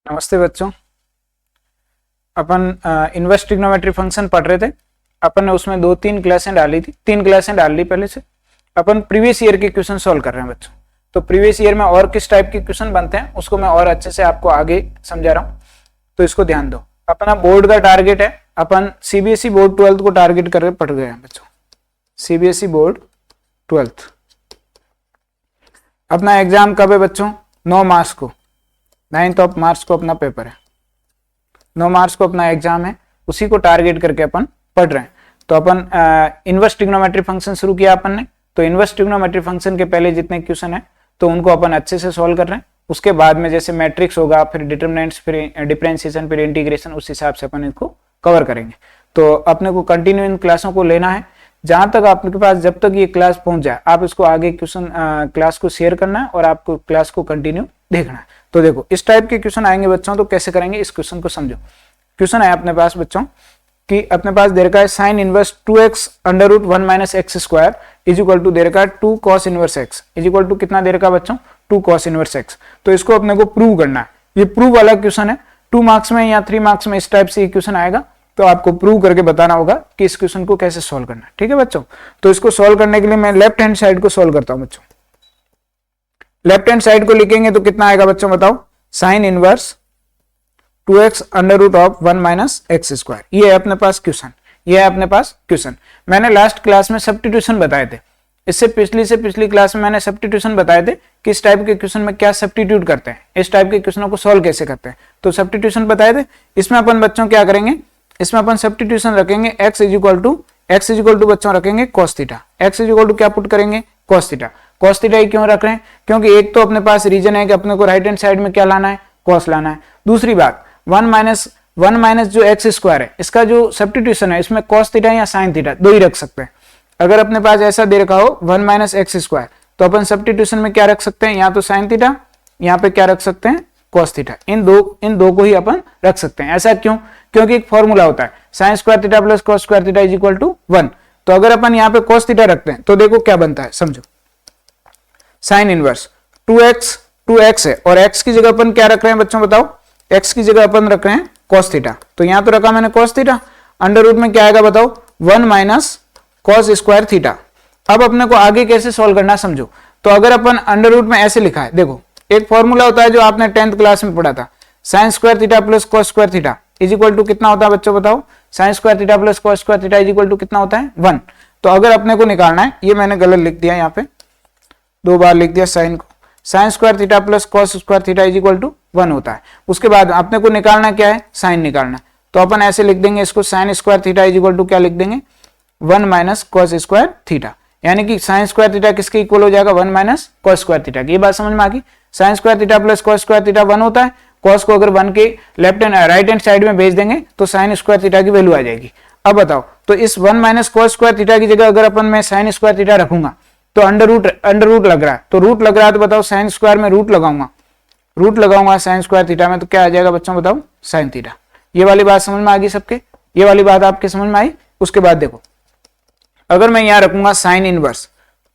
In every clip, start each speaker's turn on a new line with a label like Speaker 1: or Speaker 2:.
Speaker 1: नमस्ते बच्चों। अपन inverse trigonometry function पढ़ रहे थे। अपन ने उसमें तीन क्लासें डाल ली पहले से। अपन प्रीवियस ईयर के क्वेश्चन सॉल्व कर रहे हैं बच्चों। तो प्रीवियस ईयर में और किस टाइप के क्वेश्चन बनते हैं उसको मैं और अच्छे से आपको आगे समझा रहा हूँ, तो इसको ध्यान दो। अपना बोर्ड का टारगेट है, अपन सीबीएसई बोर्ड 12th को टारगेट करके पढ़ गए हैं बच्चों। सीबीएसई बोर्ड 12th अपना एग्जाम कब है बच्चों? 9 मार्च को, 9 मार्च को अपना पेपर है। 9 मार्च को अपना एग्जाम है, उसी को टारगेट करके अपन पढ़ रहे हैं। तो अपन इनवर्स ट्रिग्नोमेट्री फंक्शन शुरू किया अपन ने। तो इनवर्स ट्रिग्नोमेट्री फंक्शन के पहले जितने क्वेश्चन है तो उनको अपन अच्छे से सॉल्व कर रहे हैं। उसके बाद में जैसे मैट्रिक्स होगा, फिर डिटरमिनेंट्स, फिर डिफरेंशिएशन, फिर इंटीग्रेशन, उस हिसाब से अपन इनको कवर करेंगे। तो अपने को कंटिन्यू इन क्लासों को लेना है। जहां तक आपके पास जब तक ये क्लास पहुंच जाए आप इसको आगे क्वेश्चन क्लास को शेयर करना है और आपको क्लास को कंटिन्यू देखना है। तो देखो इस टाइप के क्वेश्चन आएंगे बच्चों, तो कैसे करेंगे इस क्वेश्चन को समझो। क्वेश्चन है अपने पास बच्चों कि अपने पास दे रखा है sine inverse 2x under root 1 minus x square is equal to दे रखा है 2 cos inverse x is equal to कितना दे रखा है बच्चों? 2 cos इनवर्स x। तो इसको अपने को प्रूव करना है। ये प्रूव वाला क्वेश्चन है। 2 मार्क्स में या 3 मार्क्स में इस टाइप से क्वेश्चन आएगा, तो आपको प्रूव करके बताना होगा कि इस क्वेश्चन को कैसे सॉल्व करना है। ठीक है बच्चों। तो इसको सॉल्व करने के लिए मैं लेफ्ट हैंड साइड को सॉल्व करता हूं बच्चों। लेफ्ट हैंड साइड को लिखेंगे तो कितना आएगा बच्चों बताओ? Sine inverse 2x under root of 1 minus x square. ये है अपने पास क्वेश्चन, ये है अपने पास क्वेश्चन। मैंने लास्ट क्लास में सब्स्टिट्यूशन बताए थे। इससे पिछली क्लास में मैंने सब्स्टिट्यूशन बताए थे कि इस टाइप के क्वेश्चन में क्या सब्स्टिट्यूट करते हैं, इस टाइप के क्वेश्चनों को सॉल्व कैसे करते हैं। तो सब्स्टिट्यूशन बताए थे। इसमें अपन बच्चों क्या करेंगे? इसमें अपन सब्स्टिट्यूशन रखेंगे x इज इक्वल टू बच्चों रखेंगे cos theta. x is equal to क्या पुट करेंगे? cos theta. cos थीटा ही क्यों रख रहे हैं? क्योंकि एक तो अपने पास रीजन है कि अपने को राइट हैंड साइड में क्या लाना है? cos लाना है। दूसरी बात 1 माइनस जो एक्स स्क्वायर है इसका जो सब्स्टिट्यूशन है इसमें cos थीटा या sin थीटा दो ही रख सकते हैं। अगर अपने पास ऐसा दे रखा हो 1 माइनस एक्स स्क्वायर तो अपन सब्स्टिट्यूशन में क्या रख सकते हैं? यहाँ तो sin थीटा, यहाँ पे क्या रख सकते हैं? cos theta. इन दो को ही अपन रख सकते हैं। ऐसा क्यों? क्योंकि एक फॉर्मूला होता है sin square theta plus cos square theta is equal to 1। तो अगर अपन यहाँ पे cos थीटा रखते हैं तो देखो क्या बनता है, समझो। साइन इनवर्स 2x है और x की जगह अपन क्या रख रहे हैं बच्चों बताओ? x की जगह अपन रख रहे हैं cos थीटा। तो यहाँ तो रखा मैंने cos थीटा, अंडर रूट में क्या आएगा बताओ? 1 माइनस cos स्क्वायर थीटा। अब अपने को आगे कैसे सॉल्व करना समझो। तो अगर अपन अंडर रूट में ऐसे लिखा है, देखो एक फॉर्मूला होता है जो आपने 10th क्लास में पढ़ा था, sine square theta plus cos square theta is equal to कितना होता है बच्चों बताओ? Sine square theta plus cos square theta is equal to कितना होता है? 1। तो अगर अपने को निकालना है, ये मैंने गलत लिख दिया, यहाँ पे 2 बार लिख दिया साइन को, sine square theta plus cos square theta is equal to 1 होता है। उसके बाद अपने को निकालना क्या है? साइन निकालना। तो अपन ऐसे लिख देंगे इसको, sine square theta is equal to क्या लिख देंगे? 1 माइनस cos स्क्वायर थीटा। यानी कि साइन स्क्वायर थीटा किसके इक्वल हो जाएगा? 1 माइनस cos स्क्वायर थीटा। ये बात समझ में आ गई? Sign square theta plus cos square theta 1 होता है। cos को अगर 1 के राइट हैंड साइड में भेज देंगे तो साइन स्क्वायर थीटा की वैल्यू आ जाएगी। अब बताओ, तो इस 1 माइनस cos स्क्वायर थीटा की जगह अगर अपन मैं साइन स्क्वायर थीटा रखूंगा तो अंडर रूट लग रहा है, तो रूट लग रहा है, तो बताओ साइन स्क्वायर में रूट लगाऊंगा साइन स्क्वायर थीटा में, तो क्या आ जाएगा बच्चों बताओ? Sine theta. ये वाली बात समझ में आ गई सबके? ये वाली बात आपके समझ में आई? उसके बाद देखो, अगर मैं यहाँ रखूंगा साइन इनवर्स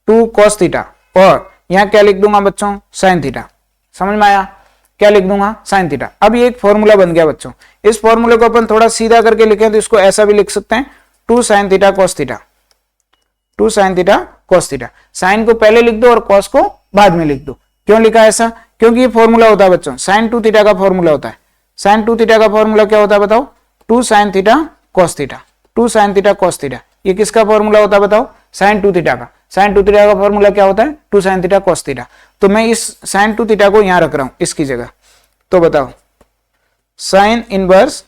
Speaker 1: 2 cos थीटा और यहाँ क्या लिख दूंगा बच्चों? Sine theta. समझ में आया? क्या लिख दूंगा? Sine theta. अब ये एक फॉर्मूला बन गया बच्चों। इस फॉर्मूले को अपन थोड़ा सीधा करके लिखें तो इसको ऐसा भी लिख सकते हैं, 2 sin theta cos theta, 2 sin theta cos theta. Sine को पहले लिख दो और cos को बाद में लिख दो। क्यों लिखा ऐसा? क्योंकि ये फॉर्मूला होता है बच्चों, sin 2 थीटा का फॉर्मूला होता है। sin 2 थीटा का फॉर्मूला क्या होता है बताओ? 2 sin theta cos theta, 2 sin theta cos theta. ये किसका फॉर्मूला होता है बताओ? sin 2 थीटा का। sin 2 थीटा का फॉर्मूला क्या होता है? 2 sin थीटा cos थीटा। तो मैं इस sin 2 थीटा को यहां रख रहा हूं इसकी जगह। तो बताओ sin inverse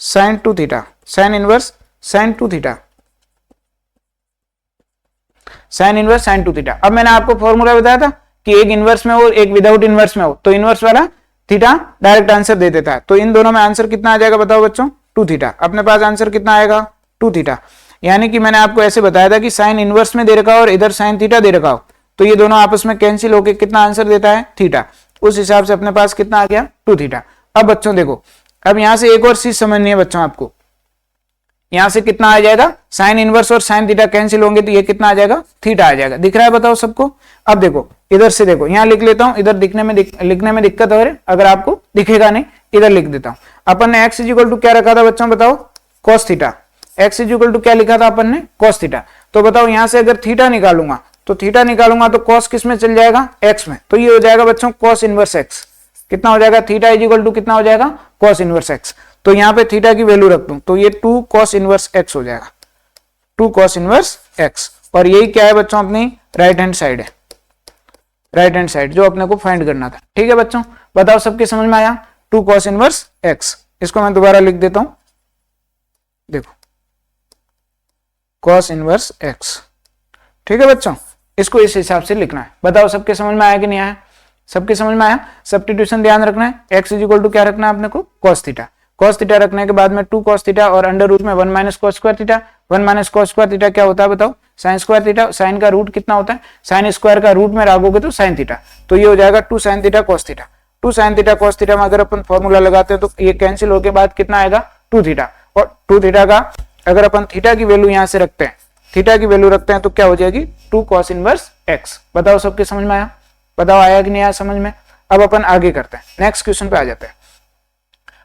Speaker 1: sin 2 theta, sin inverse sin 2 theta, sin inverse sin 2 theta. अब मैंने आपको फॉर्मूला बताया था कि एक इनवर्स में हो एक विदाउट इनवर्स में हो, तो इनवर्स वाला थीटा डायरेक्ट आंसर दे देता है। तो इन दोनों में आंसर कितना आ जाएगा बताओ बच्चों? 2 थीटा। अपने पास आंसर कितना आएगा? 2 थीटा। यानी कि मैंने आपको ऐसे बताया था कि साइन इनवर्स में दे रखा हो और इधर साइन थीटा दे रखा हो, तो ये दोनों आपस में कैंसिल होकर कितना आंसर देता है? थीटा। उस हिसाब से अपने पास कितना आ गया? 2 थीटा। अब बच्चों देखो, अब यहां से एक और चीज समझनी है बच्चों आपको। यहां से कितना आ जाएगा? साइन इनवर्स और साइन थीटा कैंसिल होंगे तो ये कितना आ जाएगा? थीटा आ जाएगा। दिख रहा है बताओ सबको? अब देखो इधर से, देखो यहां लिख लेता हूं, इधर लिखने में दिक्कत हो रही, अगर आपको दिखेगा नहीं इधर लिख देता हूं। अपन ने x इक्वल टू क्या रखा था बच्चों, बताओ, cos theta. x equal to क्या लिखा था अपन ने, cos थीटा। तो बताओ यहां से अगर थीटा निकालूंगा तो cos किस में चल जाएगा, x में। तो ये हो जाएगा बच्चों cos इनवर्स x। कितना हो जाएगा, थीटा इक्वल टू कितना हो जाएगा, cos इनवर्स x। तो यहाँ पे थीटा की वैल्यू रख दूं तो ये 2 cos इनवर्स x हो जाएगा, 2 cos इनवर्स x। और यही क्या है बच्चों, अपनी राइट हैंड साइड है, राइट हैंड साइड जो अपने को फाइंड करना था। ठीक है बच्चों, बताओ सबके समझ में आया, 2 cos इनवर्स x। इसको मैं दोबारा लिख देता हूं, देखो cos इनवर्स x। ठीक है बच्चों, इसको इस हिसाब से लिखना है। बताओ सबके समझ में आया कि नहीं आया, सबके समझ में आया। सब्स्टिट्यूशन ध्यान रखना है, x इक्वल टू क्या रखना है अपने को, cos थीटा। cos थीटा रखने के बाद में 2 cos थीटा और अंडर रूट में 1 minus cos square theta. 1 minus cos square theta क्या होता है बताओ, sin स्क्वायर थीटा। sin का रूट कितना होता है, sin स्क्वायर का रूट में रखोगे तो sin थीटा। तो ये हो जाएगा 2 sin theta cos theta. 2 sin theta cos theta में अगर अपन फॉर्मूला लगाते हैं तो ये कैंसिल होके बाद कितना आएगा, 2 थीटा। और 2 थीटा का अगर अपन थीटा की वैल्यू यहां से रखते हैं, थीटा की वैल्यू रखते हैं तो क्या हो जाएगी, 2 cos इनवर्स x। बताओ सबके समझ में आया, बताओ आया कि नहीं आया समझ में। अब अपन आगे करते हैं, नेक्स्ट क्वेश्चन पे आ जाते हैं।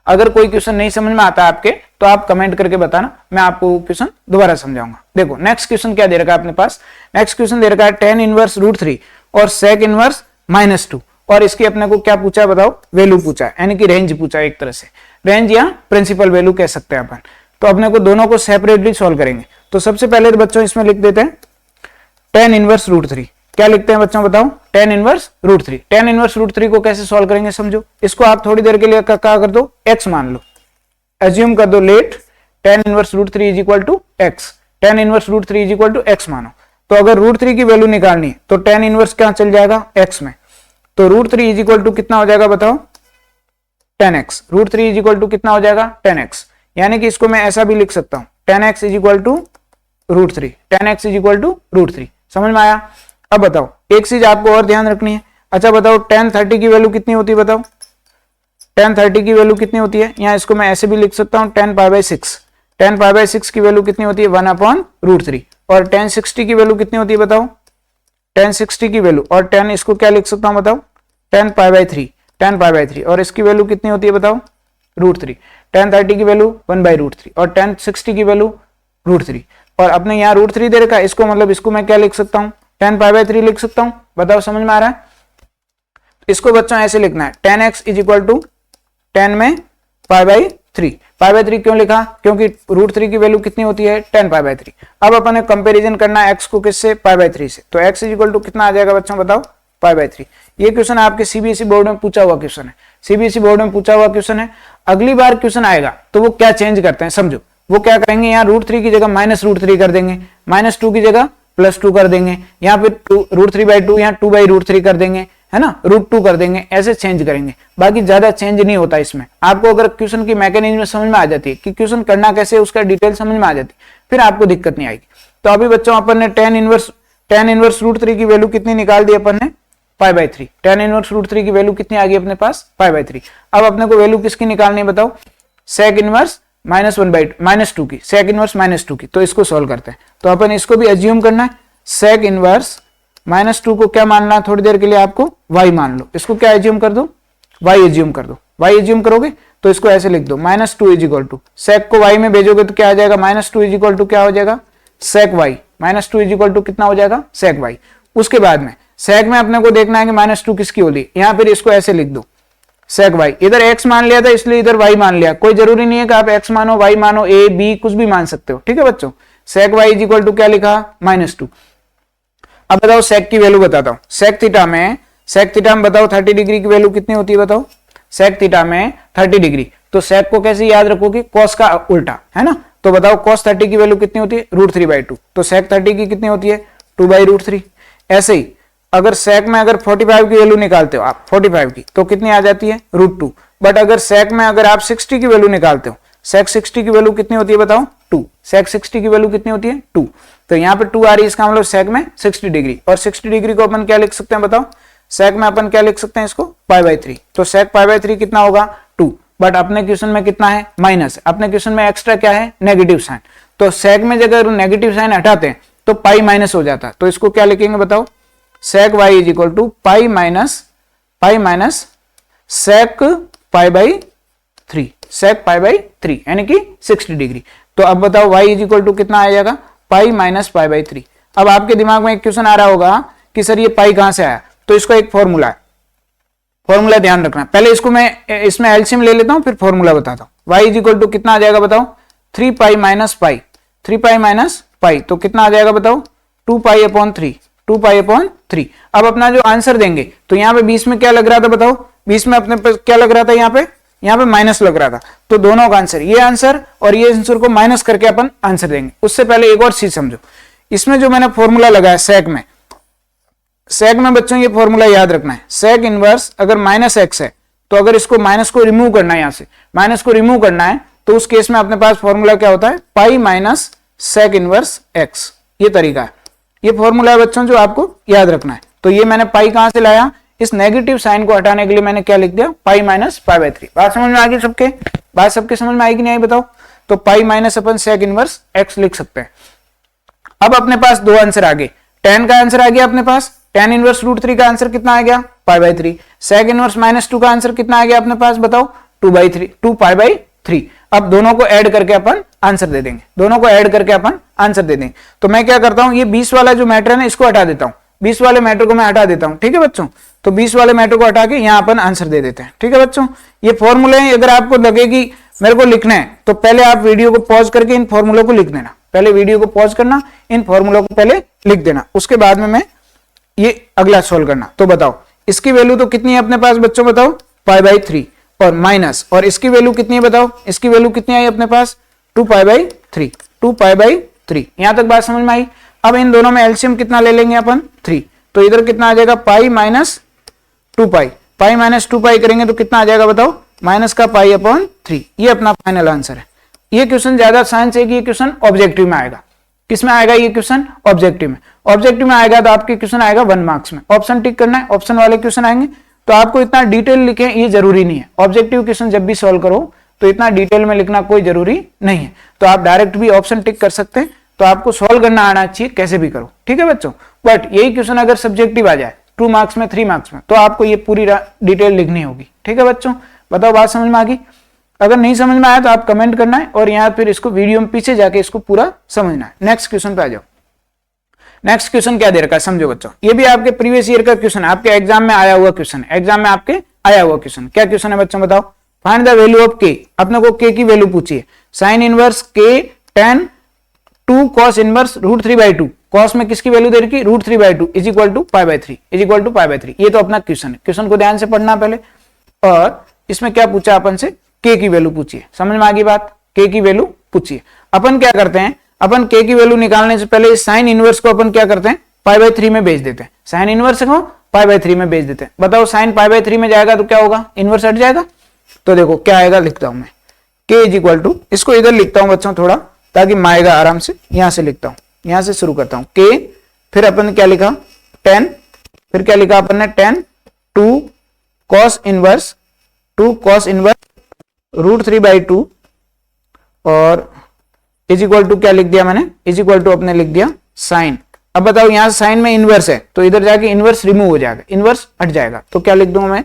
Speaker 1: अगर कोई क्वेश्चन नहीं समझ में आता आपके तो आप कमेंट करके बताना, मैं आपको क्वेश्चन दोबारा समझाऊंगा। देखो नेक्स्ट क्वेश्चन क्या दे रखा है अपने पास, नेक्स्ट क्वेश्चन दे रखा है tan इनवर्स √3 और sec इनवर्स -2। और इसकी अपने को क्या पूछा है बताओ, वैल्यू पूछा है, यानी कि रेंज पूछा है, एक तरह से रेंज या प्रिंसिपल वैल्यू कह सकते हैं अपन। तो अपने को दोनों को सेपरेटली सॉल्व करेंगे। तो सबसे पहले तो बच्चों इसमें लिख देते हैं tan इनवर्स √3। क्या लिखते हैं बच्चों बताओ, tan इनवर्स √3। tan इनवर्स √3 को कैसे सॉल्व करेंगे समझो। इसको आप थोड़ी देर के लिए क्या कर दो, x मान लो, एज्यूम कर दो, let tan inverse √3 is equal to x। tan inverse √3 is equal to x मानो। तो अगर √3 की वैल्यू निकालनी है तो tan इनवर्स क्या चल जाएगा, x में। तो √3 इज इक्वल टू कितना हो जाएगा बताओ, 10x। √3 इज इक्वल टू कितना हो जाएगा, 10x। यानी कि इसको मैं ऐसा भी लिख सकता हूं, 10x is equal to √3। 10x is equal to √3। समझ में आया। अब बताओ एक चीज आपको और ध्यान रखनी है। अच्छा बताओ tan 30 की वैल्यू कितनी होती है बताओ, tan 30 की वैल्यू कितनी होती है। यहाँ इसको मैं ऐसे भी लिख सकता हूँ, tan π/6। tan π/6 की वैल्यू कितनी होती है, 1/√3। और tan 60 की वैल्यू कितनी होती है बताओ, tan 60 की वैल्यू, और tan इसको क्या लिख सकता हूँ बताओ, tan π/3। tan π/3 और इसकी वैल्यू कितनी होती है बताओ, √3। tan 30 की वैल्यू 1/√3 और tan 60 की वैल्यू √3। और अपने यहाँ √3 दे रखा है, इसको मतलब इसको मैं क्या लिख सकता हूँ, tan π/3 लिख सकता हूं। बताओ समझ में आ रहा है। इसको बच्चों ऐसे लिखना है, tan x is equal to tan में π/3। π/3 क्यों लिखा, क्योंकि √3 की वैल्यू कितनी होती है, tan π/3। अब अपन ने कंपैरिजन करना है x को किससे, π/3 से। तो x इज इक्वल टू कितना आ जाएगा बच्चों बताओ, π/3। ये क्वेश्चन आपके सीबीएसई बोर्ड में पूछा हुआ क्वेश्चन है, सीबीएसई बोर्ड में पूछा हुआ क्वेश्चन है। अगली बार क्वेश्चन आएगा तो वो क्या चेंज करते हैं समझो। वो क्या करेंगे, यहाँ √3 की जगह -√3 कर देंगे, -2 की जगह +2 कर देंगे, यहाँ पे √3/2 यहाँ 2/√3 कर देंगे, है ना, √2 कर देंगे, ऐसे चेंज करेंगे। बाकी ज्यादा चेंज नहीं होता इसमें। आपको अगर क्वेश्चन की मैकेनिज्म समझ में आ जाती है कि क्वेश्चन करना कैसे, उसका डिटेल समझ में आ जाती है, फिर आपको दिक्कत नहीं आएगी। तो अभी बच्चों अपन ने tan इनवर्स √3 की वैल्यू कितनी निकाल दी अपन ने, π/3। tan इनवर्स √3 की वैल्यू कितनी आ गई अपने पास, π/3। अब अपने को वैल्यू किसकी निकालनी है बताओ, sec इनवर्स -2 की, sec इनवर्स -2 की। तो इसको सॉल्व करते हैं। तो अपन इसको भी एज्यूम करना है, sec इनवर्स -2 को क्या मानना है थोड़ी देर के लिए आपको, y मान लो। इसको क्या एज्यूम कर दो, y एज्यूम कर दो। y एज्यूम करोगे तो इसको ऐसे लिख दो, -2 इज इक्वल टू, sec को y में भेजोगे तो क्या आ जाएगा, -2 इज इक्वल टू क्या हो जाएगा, sec y। -2 is equal to कितना हो जाएगा, sec y। उसके बाद में sec में अपने को देखना है कि -2 किसकी होती है, यहाँ फिर इसको ऐसे लिख दो, sec y। इधर x मान लिया था इसलिए इधर y मान लिया। कोई जरूरी नहीं है कि आप x मानो, y मानो, a b कुछ भी मान सकते हो। ठीक है बच्चों, sec y is equal to क्या लिखा, -2। अब बताओ sec की वैल्यू बताता हूं। sec थीटा में बताओ 30 डिग्री की वैल्यू कितनी होती है बताओ, sec थीटा में 30 डिग्री। तो sec को कैसे याद रखोगे, cos का उल्टा, है ना। तो बताओ cos 30 की वैल्यू कितनी होती है, √3/2। तो sec 30 की कितनी होती है, 2/√3। ऐसे ही अगर sec में अगर 45 की वैल्यू निकालते हो आप, 45 की, तो कितनी आ जाती है, √2। बट अगर sec में अगर आप 60 की वैल्यू निकालते हो, sec 60 की वैल्यू कितनी होती है बताओ, 2। sec 60 की वैल्यू कितनी होती है, 2। तो यहाँ पे 2 आ रही है, इसका मतलब sec में 60 डिग्री। और 60 डिग्री को अपन क्या लिख सकते हैं बताओ, sec में अपन क्या लिख सकते हैं इसको, π/3। तो sec π/3 कितना होगा, 2। बट अपने क्वेश्चन में कितना है, माइनस। अपने क्वेश्चन में एक्स्ट्रा क्या है, नेगेटिव साइन। तो sec में अगर नेगेटिव साइन हटाते हैं तो पाई माइनस हो जाता है। तो इसको क्या लिखेंगे बताओ, sec y is equal to pi minus sec π/3 3, sec pi by 3 यानी कि 60 डिग्री। तो अब बताओ y इज इक्वल टू कितना आ जाएगा, पाई माइनस पाई बाई 3। अब आपके दिमाग में एक क्वेश्चन आ रहा होगा कि सर ये पाई कहां से आया, तो इसको एक फॉर्मूला है, फॉर्मूला ध्यान रखना। पहले इसको मैं इसमें एलसीएम ले लेता हूं, फिर फॉर्मूला बताता हूं। y इज इक्वल टू कितना आ जाएगा बताओ, 3 pi minus pi, 3 pi minus pi, तो कितना आ जाएगा बताओ, 2 पाई अपॉन 3, 2 पाई अपॉन 3। अब अपना जो आंसर देंगे, तो यहाँ पे 20 में क्या लग रहा था बताओ, 20 में अपने पे क्या लग रहा था, यहाँ पे माइनस लग रहा था। तो दोनों का आंसर, ये आंसर और ये आंसर को माइनस करके अपन आंसर देंगे। उससे पहले एक और चीज समझो, इसमें जो मैंने फॉर्मूला लगाया सेक में बच्चों ये फॉर्मूला याद रखना है। सेक इनवर्स अगर माइनस एक्स है, तो अगर इसको माइनस को रिमूव करना है, यहां से माइनस को रिमूव करना है, तो उस केस में अपने पास फॉर्मूला क्या होता है, pi minus sec inverse x. ये तरीका है, ये फॉर्मूला है बच्चों जो आपको याद रखना है। तो ये मैंने पाई कहां से लाया, इस नेगेटिव साइन को हटाने के लिए मैंने क्या लिख दिया, पाई माइनस पाई बाई 3। बात समझ में आ गई सबके, बात सबके समझ में आएगी नहीं आई बताओ। तो पाई माइनस अपन सेक इनवर्स एक्स लिख सकते हैं। अब अपने पास दो आंसर आ गए, tan का आंसर आ गया अपने पास, tan इनवर्स रूट 3 का आंसर कितना आ गया, pi by 3। Sec inverse minus 2 का आंसर कितना आ गया अपने पास बताओ, 2 पाई बाई 3। अब दोनों को ऐड करके अपन आंसर दे देंगे, दोनों को ऐड करके अपन आंसर दे देंगे। तो मैं क्या करता हूं, ये 20 वाला जो मैटर है ना, इसको हटा देता हूं, 20 वाले मैटर को मैं हटा देता हूं, ठीक है बच्चों। तो 20 वाले मैटर को हटा के यहां अपन आंसर दे देते हैं, ठीक है बच्चों। ये फॉर्मूले अगर आपको लगे कि मेरे को लिखना है, तो पहले आप वीडियो को पॉज करके इन फॉर्मूलों को लिख देना, पहले वीडियो को पॉज करना, इन फॉर्मूलों को पहले लिख देना, उसके बाद में मैं ये अगला सोल्व करना। तो बताओ इसकी वैल्यू तो कितनी है अपने पास बच्चों बताओ, पाई बाई 3 और माइनस, और इसकी वैल्यू कितनी है बताओ, इसकी वैल्यू कितनी आई अपने पास, 2 पाई बाई 3, 2 पाई बाई 3। यहां तक बात समझ में आई। अब इन दोनों में एलसीएम कितना ले लेंगे अपन, 3। तो इधर कितना आ जाएगा, पाई माइनस 2 पाई, पाई माइनस 2 पाई करेंगे तो कितना आ जाएगा बताओ, माइनस का पाई अपॉन 3। ये अपना फाइनल आंसर है। ये क्वेश्चन ज्यादा साइंस है कि ये क्वेश्चन ऑब्जेक्टिव में आएगा। किसमें आएगा ये क्वेश्चन, ऑब्जेक्टिव में। ऑब्जेक्टिव में आएगा तो आपके क्वेश्चन आएगा 1 मार्क्स में। ऑप्शन टिक करना है, ऑप्शन वाले क्वेश्चन आएंगे, तो आपको इतना डिटेल लिखे ये जरूरी नहीं है। ऑब्जेक्टिव क्वेश्चन जब भी सॉल्व करो तो इतना डिटेल में लिखना कोई जरूरी नहीं है। तो आप डायरेक्ट भी ऑप्शन टिक कर सकते हैं, तो आपको सॉल्व करना आना चाहिए कैसे भी करो, ठीक है बच्चों। बट यही क्वेश्चन अगर सब्जेक्टिव आ जाए 2 मार्क्स में, 3 मार्क्स में, तो आपको ये पूरी डिटेल लिखनी होगी, ठीक है बच्चों। बताओ बात समझ में आ गई। अगर नहीं समझ में आया तो आप कमेंट करना है, और यहाँ फिर इसको वीडियो में पीछे जाके इसको पूरा समझना है। नेक्स्ट क्वेश्चन पे आ जाओ। नेक्स्ट क्वेश्चन क्या दे रखा है समझो बच्चों, ये भी आपके प्रीवियस ईयर का क्वेश्चन है, आपके एग्जाम में आया हुआ क्वेश्चन है, एग्जाम में आपके आया हुआ क्वेश्चन। क्या क्वेश्चन है बच्चों बताओ, फाइंड द वैल्यू ऑफ के। अपने को के की वैल्यू पूछी है, साइन इनवर्स के tan 2 cos inverse root 3/2। Cos में किसकी वैल्यू दे रखी, root 3/2 is equal to pi by 3, is equal to pi by 3। ये तो अपना क्वेश्चन है, क्वेश्चन को ध्यान से पढ़ना पहले। और इसमें क्या पूछा अपन से, के की वैल्यू पूछी है, समझ में आ गई बात, के की वैल्यू पूछी है। अपन क्या करते हैं, अपन के की वैल्यू निकालने से पहले साइन इनवर्स को अपन क्या करते हैं, पाई बाई 3 में भेज देते हैं। साइन इनवर्स को पाई बाई 3 में भेज देते हैं। बताओ साइन पाई बाई 3 में जाएगा तो क्या होगा, इनवर्स हट जाएगा। तो देखो क्या आएगा, लिखता हूं मैं, के इज इक्वल टू, इसको इधर लिखता हूं बच्चों थोड़ा ताकि माएगा आराम से। यहां से लिखता हूं, यहां से शुरू करता हूं, के, फिर अपन क्या लिखा 10, फिर क्या लिखा अपन ने 10 2 cos इनवर्स रूट 3/2 और इज इक्वल टू क्या लिख दिया मैंने, इज इक्वल टू अपने लिख दिया साइन। अब बताओ यहां साइन में इनवर्स है तो इधर जाके इनवर्स रिमूव हो जाएगा, इनवर्स हट जाएगा, तो क्या लिख दूंगा मैं,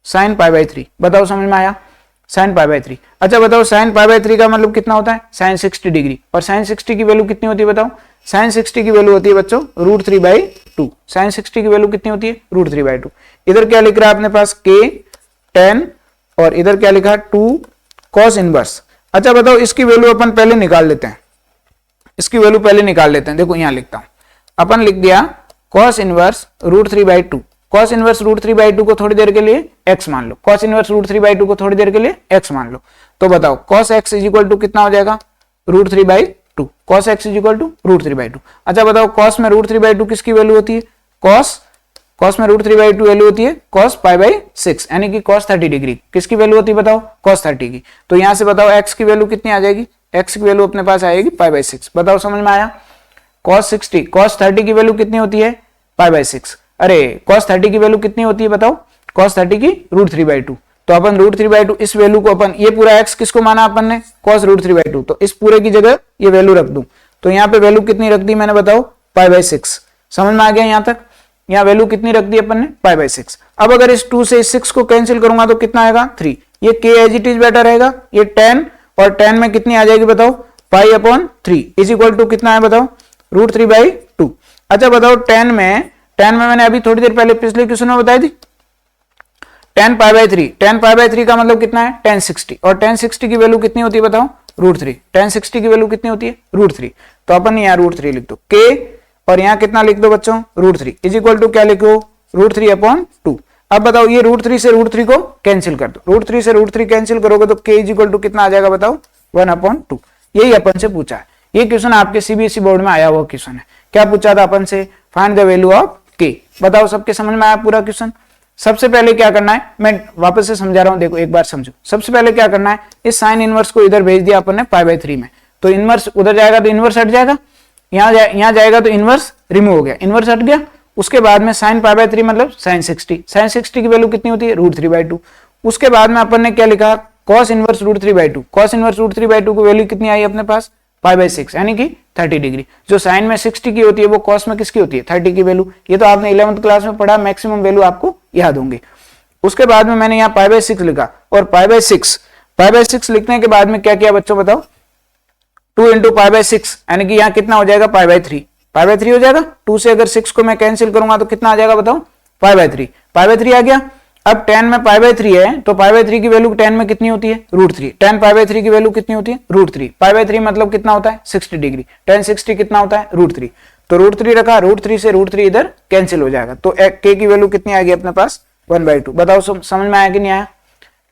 Speaker 1: साइन पाई बाई 3। बताओ समझ में आया, साइन पाई बाई 3। अच्छा बताओ साइन पाई बाई 3 का मतलब कितना होता है, साइन 60 डिग्री। और साइन 60 की वैल्यू कितनी होती है बताओ, साइन 60 की वैल्यू होती है बच्चों रूट 3/2। साइन 60 की वैल्यू कितनी होती है, रूट 3/2। इधर क्या लिख रहा है अपने पास, के 10 और इधर क्या लिखा 2 cos इनवर्स। अच्छा बताओ इसकी वैल्यू अपन पहले निकाल लेते हैं, इसकी वैल्यू पहले निकाल लेते हैं। देखो यहां लिखता हूं, अपन लिख दिया cos inverse root 3/2। cos inverse root 3/2 को थोड़ी देर के लिए x मान लो, cos इनवर्स रूट 3/2 को थोड़ी देर के लिए x मान लो। तो बताओ cos x is equal to कितना हो जाएगा, root 3/2। cos x is equal to root 3/2। अच्छा बताओ cos में रूट 3/2 किसकी वैल्यू होती है, cos में रूट 3/2 वैल्यू होती है cos पाई बाई 6 यानी कि cos 30 डिग्री। किसकी वैल्यू होती है बताओ, cos 30 की। तो यहां से बताओ x की वैल्यू कितनी आ जाएगी, x की वैल्यू अपने पास आएगी पाई बाई 6। बताओ समझ में आया। cos 30 की वैल्यू कितनी होती है, पाई बाई 6। अरे cos 30 की वैल्यू कितनी होती है बताओ, cos 30 की रूट 3/2। तो अपन रूट 3/2 इस वैल्यू को अपन, ये पूरा x किसको माना अपन ने, cos रूट 3/2, तो इस पूरे की जगह ये वैल्यू रख दूं। तो यहाँ पे वैल्यू कितनी रख दी मैंने बताओ, पाई बाई 6। समझ में आ गया यहां तक, यहाँ वैल्यू कितनी रख दी अपन ने, पाई बाई 6। अब अगर इस 2 से इस 6 को कैंसिल करूंगा तो कितना आएगा 3, ये k एज इट इज बैठा रहेगा, ये tan और tan में कितनी आ जाएगी बताओ, pi upon 3 is equal to कितना है बताओ, √3/2। अच्छा बताओ tan में मैंने अभी थोड़ी देर पहले पिछले क्वेश्चन में बताई थी tan π/3, tan π/3 का मतलब कितना है tan 60, और tan 60 की वैल्यू कितनी होती है बताओ, √3। tan 60 की वैल्यू कितनी होती है, √3। तो अपन यहाँ √3 लिख दो k, और यहाँ कितना लिख दो बच्चों, √3 इज इक्वल टू क्या लिखो, √3/2। अब बताओ ये √3 से √3 को कैंसिल कर दो, √3 से √3 कैंसिल करोगे तो k इज इक्वल टू कितना आ जाएगा बताओ, 1/2। यही अपन से पूछा है, ये क्वेश्चन आपके सीबीएसई बोर्ड में आया हुआ क्वेश्चन है। क्या पूछा था अपन से, find the value of k। बताओ सबके समझ में आया पूरा क्वेश्चन। सबसे पहले क्या करना है, मैं वापस से समझा रहा हूं, देखो एक बार समझो। सबसे पहले क्या करना है, इस साइन इनवर्स को इधर भेज दिया अपन ने π/3 में, तो इनवर्स उधर जाएगा तो इनवर्स हट जाएगा, यहाँ जाएगा तो इनवर्स रिमूव हो गया, इनवर्स हट गया। उसके बाद में साइन π/3 मतलब साइन 60, साइन 60 की वैल्यू कितनी होती है, √3/2। उसके बाद में अपन ने क्या लिखा, कॉस इनवर्स √3/2, कॉस इनवर्स √3/2 की वैल्यू कितनी आई अपने पास, π/6 यानी कि 30 डिग्री। जो साइन में 60 की होती है वो कॉस में किसकी होती है, 30 की वैल्यू। ये तो आपने 11th क्लास में पढ़ा, मैक्सिमम वैल्यू आपको याद होंगे। उसके बाद में मैंने यहाँ π/6 लिखा, और π/6 लिखने के बाद में क्या किया बच्चों बताओ, 2 × π/6 यानी कि यहाँ कितना हो जाएगा, π/3 हो जाएगा। 2 से अगर 6 को मैं कैंसिल करूंगा तो कितना आ जाएगा बताओ, π/3 आ गया। अब tan में π/3 है तो π/3 की वैल्यू tan में कितनी होती है, √3। tan π/3 की वैल्यू कितनी होती है, √3। π/3 मतलब कितना होता है, 60 डिग्री। tan 60 कितना होता है, √3। तो √3 रखा, √3 से √3 इधर कैंसिल हो जाएगा, तो k की वैल्यू कितनी आएगी अपने पास, 1/2। बताओ समझ में आया कि नहीं आया,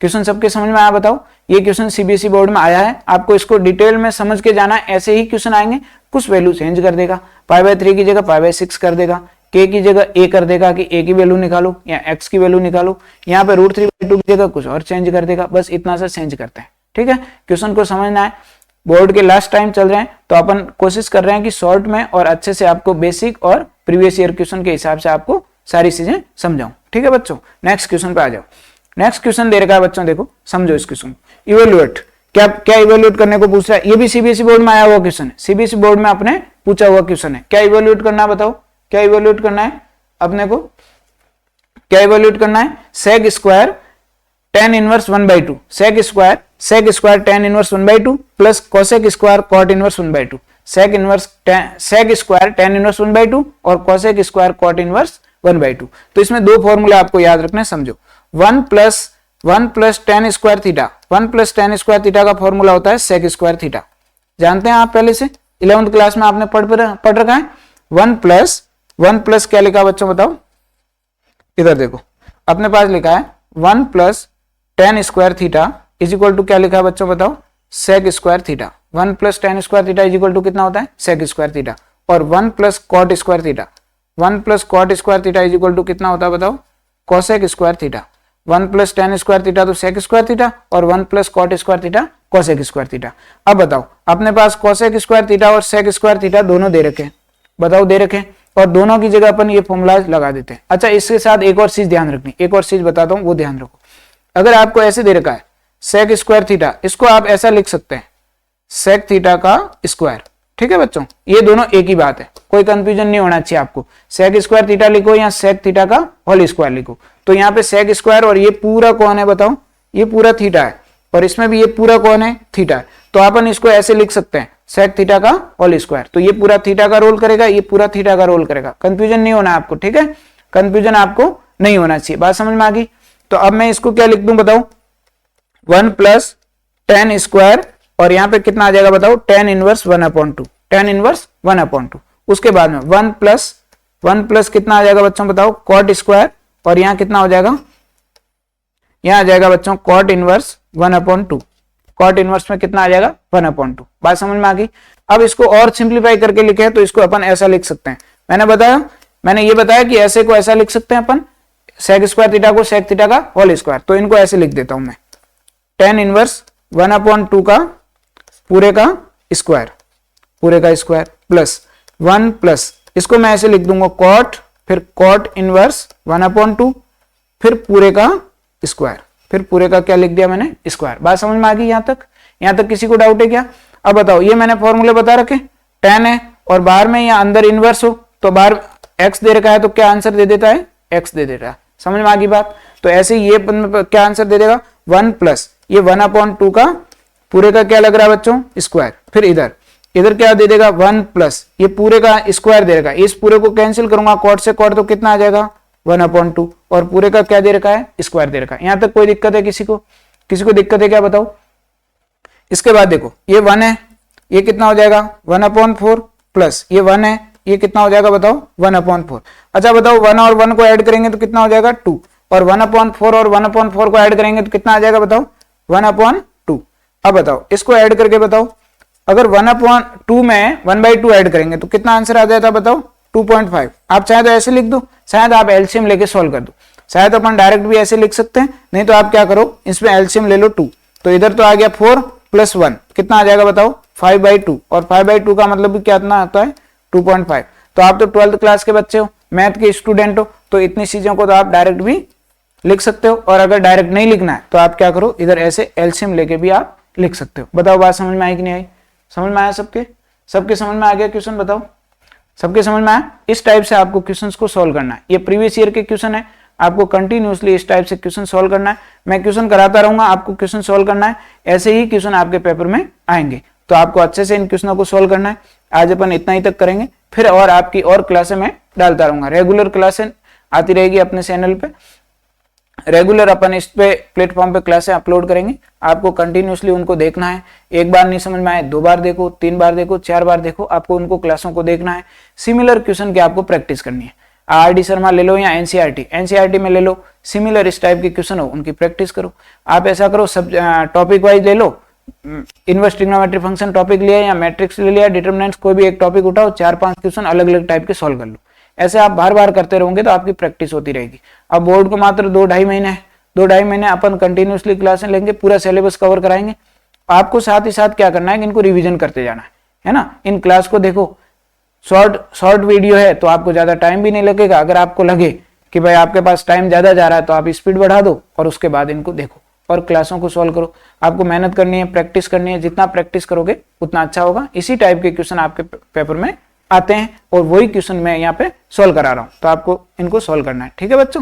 Speaker 1: क्वेश्चन सबके समझ में आया बताओ। ये क्वेश्चन सीबीएसई बोर्ड में आया है, आपको इसको डिटेल में समझ के जाना है। ऐसे ही क्वेश्चन आएंगे, कुछ वैल्यू चेंज कर देगा, π/3 की जगह π/6 कर देगा, k की जगह a कर देगा कि a की वैल्यू निकालो या x की वैल्यू निकालो, यहाँ पे √3/2 की जगह कुछ और चेंज कर देगा, बस इतना सा चेंज करते हैं। ठीक है, क्वेश्चन को समझना है। बोर्ड के लास्ट टाइम चल रहे हैं तो अपन कोशिश कर रहे हैं कि शॉर्ट में और अच्छे से आपको बेसिक और प्रीवियस ईयर क्वेश्चन के हिसाब से आपको सारी चीजें समझाऊं। ठीक है बच्चों, नेक्स्ट क्वेश्चन पे आ जाओ। नेक्स्ट क्वेश्चन दे रखा है बच्चों, देखो समझो इस क्वेश्चन। इवेल्युएट, क्या इवेल्युएट करने को पूछ रहा है, ये भी सीबीएसई बोर्ड में आया हुआ क्वेश्चन है, सीबीएसई बोर्ड में आपने पूछा हुआ क्वेश्चन है। क्या इवेल्युएट करना है बताओ, क्या इवेल्युएट करना है अपने को, क्या इवेल्युएट करना है, sec square tan inverse 1/2, sec square tan inverse 1/2 plus cosec square cot inverse 1/2, sec square tan inverse 1/2 और कोसेक स्क्वायर cot इनवर्स 1/2। तो इसमें दो फॉर्मूला आपको याद रखना है, समझो। 1 plus tan square theta, 1 plus tan square theta का फॉर्मूला होता है सेक स्क्वायर थीटा, जानते हैं आप पहले से, 11th क्लास में आपने पढ़ रखा है। 1 प्लस क्या लिखा बच्चों बताओ, इधर देखो अपने पास लिखा है 1 plus tan square theta is equal to क्या लिखा है बच्चों बताओ, sec square theta. 1 plus tan square theta is equal to कितना होता है, सेक स्क्वायर थीटा। और 1 plus cot square theta, 1 plus cot square theta is equal to कितना होता है बताओ, cosec square theta. 1 plus tan square theta तो sec square theta, और 1 plus cot square theta cosec square theta. अब बताओ अपने पास कोसेक स्क्वायर थीटा और सेक स्क्वायर थीटा दोनों दे रखे, बताओ दे रखे, और दोनों की जगह अपन ये फॉर्मूला लगा देते हैं। अच्छा इसके साथ एक और चीज ध्यान रखनी, एक और चीज बताता हूं वो ध्यान रखो। अगर आपको ऐसे दे रखा है सेक स्क्वायर थीटा, इसको आप ऐसा लिख सकते हैं सेक थीटा का स्क्वायर। ठीक है बच्चों, ये दोनों एक ही बात है, कोई कंफ्यूजन नहीं होना चाहिए आपको। सेक स्क्वायर थीटा लिखो या सेक थीटा का होल स्क्वायर लिखो, तो यहाँ पे सेक स्क्वायर और ये पूरा कौन है बताओ, ये पूरा थीटा है, और इसमें भी ये पूरा कौन है, थीटा है। तो अपन इसको ऐसे लिख सकते हैं सेक थीटा का होल स्क्वायर, तो ये पूरा थीटा का रोल करेगा, ये पूरा थीटा का रोल करेगा। कंफ्यूजन नहीं होना आपको, ठीक है, कंफ्यूजन आपको नहीं होना चाहिए, बात समझ में आ गई। तो अब मैं इसको क्या लिख दूं बताओ, 1 प्लस tan स्क्वायर, और यहाँ पे कितना आ जाएगा बताओ, tan इनवर्स 1/2, tan इनवर्स 1/2। उसके बाद में 1 प्लस कितना आ जाएगा बच्चों बताओ, cot स्क्वायर, और यहाँ कितना हो जाएगा, यहाँ आ जाएगा बच्चों cot इनवर्स 1/2। cot इनवर्स में कितना आ जाएगा, 1/2। बात समझ में आ गई। अब इसको और सिंप्लीफाई करके लिखे तो इसको अपन ऐसा लिख सकते हैं, मैंने ये बताया कि ऐसे को ऐसा लिख सकते हैं अपन, सेक स्क्वायर थीटा को सेक थीटा का होल स्क्वायर। तो इनको ऐसे लिख देता हूं मैं, tan इनवर्स 1/2 का पूरे का स्क्वायर प्लस 1 प्लस, इसको मैं ऐसे लिख दूंगा cot, फिर cot इनवर्स 1/2, फिर पूरे का स्क्वायर, फिर पूरे का क्या लिख दिया मैंने, स्क्वायर। बात समझ में आ गई यहाँ तक किसी को डाउट है क्या? अब बताओ, ये मैंने फॉर्मूले बता रखे, tan है और बाहर में या अंदर इनवर्स हो तो बाहर x दे रखा है, तो क्या आंसर दे देता है, x दे देता है। समझ में आ गई बात। तो ऐसे ये क्या आंसर दे देगा, 1 प्लस ये 1/2 का पूरे का क्या लग रहा है बच्चों, स्क्वायर। फिर इधर क्या दे देगा 1 प्लस ये पूरे का स्क्वायर दे देगा। इस पूरे को कैंसिल करूंगा कॉट से कॉट तो कितना आ जाएगा 1/2 और पूरे का क्या दे रखा है, स्क्वायर दे रखा है। यहां तक कोई दिक्कत है किसी को दिक्कत है क्या बताओ। इसके बाद देखो ये 1 है, ये कितना हो जाएगा 1/4 प्लस ये 1 है, ये कितना हो जाएगा बताओ 1/4। अच्छा बताओ 1 और 1 को ऐड करेंगे तो कितना हो जाएगा 2 और 1/4 और 1/4 को ऐड करेंगे तो कितना आ जाएगा बताओ 1/2। अब बताओ इसको ऐड करके बताओ, अगर 1/2 में 1/2 ऐड करेंगे तो कितना आंसर आ जाता बताओ 2.5। आप चाहे तो ऐसे लिख दो, शायद आप एलसीएम लेके सॉल्व कर दो, शायद अपन डायरेक्ट भी ऐसे लिख सकते हैं, नहीं तो आप क्या करो इसमें एलसीएम ले लो 2। तो इधर तो आ गया 4 + 1 कितना आ जाएगा बताओ 5/2 और 5/2 का मतलब भी कितना आता है 2.5। तो आप तो 12th क्लास के बच्चे हो, मैथ के स्टूडेंट हो, तो इतनी चीजों को तो आप डायरेक्ट भी लिख सकते हो। और अगर डायरेक्ट नहीं लिखना है तो आप क्या करो इधर ऐसे एलसीएम लेके भी आप लिख सकते हो। बताओ बात समझ में आई कि नहीं आई, समझ में आया सबके समझ में आ गया क्वेश्चन, बताओ सबके समझ में आया। इस टाइप से आपको क्वेश्चंस को सॉल्व करना है, ये प्रीवियस ईयर के क्वेश्चन है, आपको कंटिन्यूअसली इस टाइप से क्वेश्चन सॉल्व करना है। मैं क्वेश्चन कराता रहूंगा, आपको क्वेश्चन सॉल्व करना है, ऐसे ही क्वेश्चन आपके पेपर में आएंगे, तो आपको अच्छे से इन क्वेश्चनों को सॉल्व करना है। आज अपन इतना ही तक करेंगे, फिर और आपकी और क्लासें मैं डालता रहूंगा, रेगुलर क्लासें आती रहेगी अपने चैनल पे, रेगुलर अपन इस पे प्लेटफॉर्म पे क्लासें अपलोड करेंगे, आपको कंटिन्यूसली उनको देखना है। एक बार नहीं समझ में आए 2 बार देखो, 3 बार देखो, 4 बार देखो, आपको उनको क्लासों को देखना है। सिमिलर क्वेश्चन की आपको प्रैक्टिस करनी है, आरडी शर्मा ले लो या एनसीईआरटी में ले लो, सिमिलर इस टाइप के क्वेश्चन हो उनकी प्रैक्टिस करो। आप ऐसा करो सब टॉपिक वाइज ले लो, इनवर्स ट्रिग्नोमेट्री फंक्शन टॉपिक लिया या मैट्रिक्स ले लिया, डिटरमिनेंट्स कोई भी एक टॉपिक उठाओ, 4-5 क्वेश्चन अलग अलग टाइप के सॉल्व कर लो। ऐसे आप बार बार करते रहोगे तो आपकी प्रैक्टिस होती रहेगी। अब बोर्ड को मात्र 2-2.5 महीने है, 2-2.5 महीने अपन कंटिन्यूसली क्लासें लेंगे, पूरा सिलेबस कवर कराएंगे। आपको साथ ही साथ क्या करना है कि इनको रिवीजन करते जाना है ना। इन क्लास को देखो, शॉर्ट वीडियो है तो आपको ज्यादा टाइम भी नहीं लगेगा। अगर आपको लगे कि भाई आपके पास टाइम ज्यादा जा रहा है तो आप स्पीड बढ़ा दो और उसके बाद इनको देखो और क्लासों को सॉल्व करो। आपको मेहनत करनी है, प्रैक्टिस करनी है, जितना प्रैक्टिस करोगे उतना अच्छा होगा। इसी टाइप के क्वेश्चन आपके पेपर में आते हैं और वही क्वेश्चन मैं यहाँ पे सॉल्व करा रहा हूँ, तो आपको इनको सॉल्व करना है। ठीक है बच्चों।